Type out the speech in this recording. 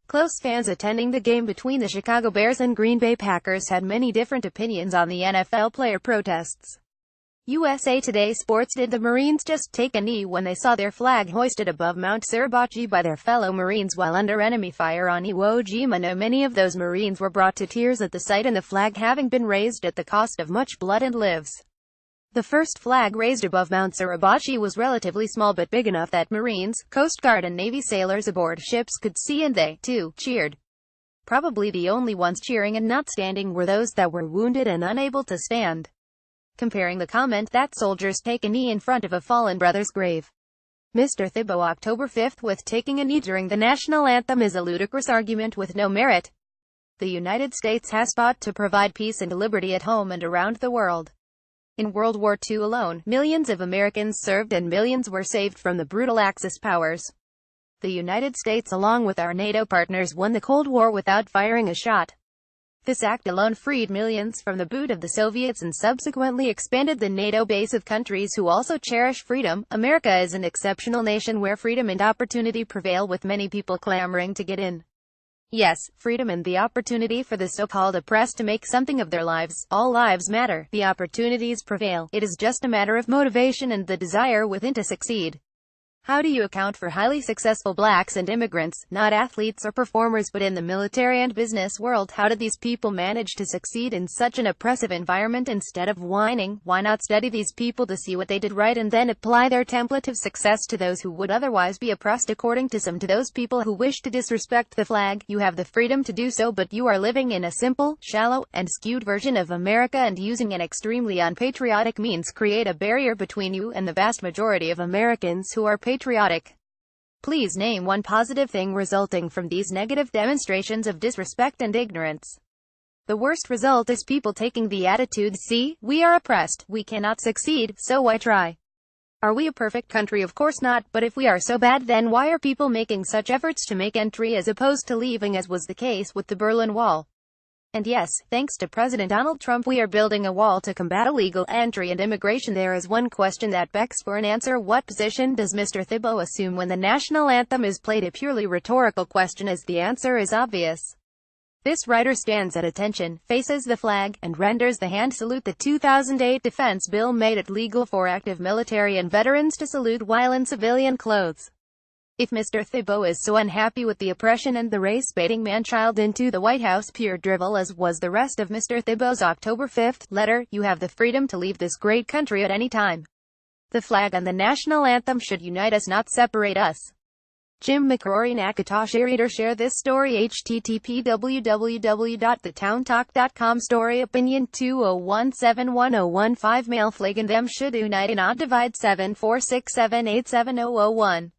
Close fans attending the game between the Chicago Bears and Green Bay Packers had many different opinions on the NFL player protests. USA Today Sports: did the Marines just take a knee when they saw their flag hoisted above Mount Suribachi by their fellow Marines while under enemy fire on Iwo Jima? No, many of those Marines were brought to tears at the sight, and the flag having been raised at the cost of much blood and lives. The first flag raised above Mount Suribachi was relatively small but big enough that Marines, Coast Guard and Navy sailors aboard ships could see, and they, too, cheered. Probably the only ones cheering and not standing were those that were wounded and unable to stand. Comparing the comment that soldiers take a knee in front of a fallen brother's grave. Mr. Thibault October 5th with taking a knee during the national anthem is a ludicrous argument with no merit. The United States has fought to provide peace and liberty at home and around the world. In World War II alone, millions of Americans served and millions were saved from the brutal Axis powers. The United States, along with our NATO partners, won the Cold War without firing a shot. This act alone freed millions from the boot of the Soviets and subsequently expanded the NATO base of countries who also cherish freedom. America is an exceptional nation where freedom and opportunity prevail, with many people clamoring to get in. Yes, freedom and the opportunity for the so-called oppressed to make something of their lives. All lives matter. The opportunities prevail. It is just a matter of motivation and the desire within to succeed. How do you account for highly successful blacks and immigrants, not athletes or performers but in the military and business world? How did these people manage to succeed in such an oppressive environment? Instead of whining, why not study these people to see what they did right and then apply their template of success to those who would otherwise be oppressed? According to some, to those people who wish to disrespect the flag, you have the freedom to do so, but you are living in a simple, shallow, and skewed version of America, and using an extremely unpatriotic means create a barrier between you and the vast majority of Americans who are patriotic. Please name one positive thing resulting from these negative demonstrations of disrespect and ignorance. The worst result is people taking the attitude, see, we are oppressed, we cannot succeed, so why try? Are we a perfect country? Of course not, but if we are so bad, then why are people making such efforts to make entry as opposed to leaving, as was the case with the Berlin Wall? And yes, thanks to President Donald Trump, we are building a wall to combat illegal entry and immigration. There is one question that begs for an answer. What position does Mr. Thibault assume when the national anthem is played? A purely rhetorical question, as the answer is obvious. This writer stands at attention, faces the flag, and renders the hand salute. The 2008 defense bill made it legal for active military and veterans to salute while in civilian clothes. If Mr. Thibault is so unhappy with the oppression and the race-baiting man-child into the White House, pure drivel as was the rest of Mr. Thibault's October 5th letter, you have the freedom to leave this great country at any time. The flag and the national anthem should unite us, not separate us. Jim McCrory, Nakatoshi Reader. Share this story. http www.thetowntalk.com. Story opinion 201710115 Male flag and them should unite and not divide. 7467870001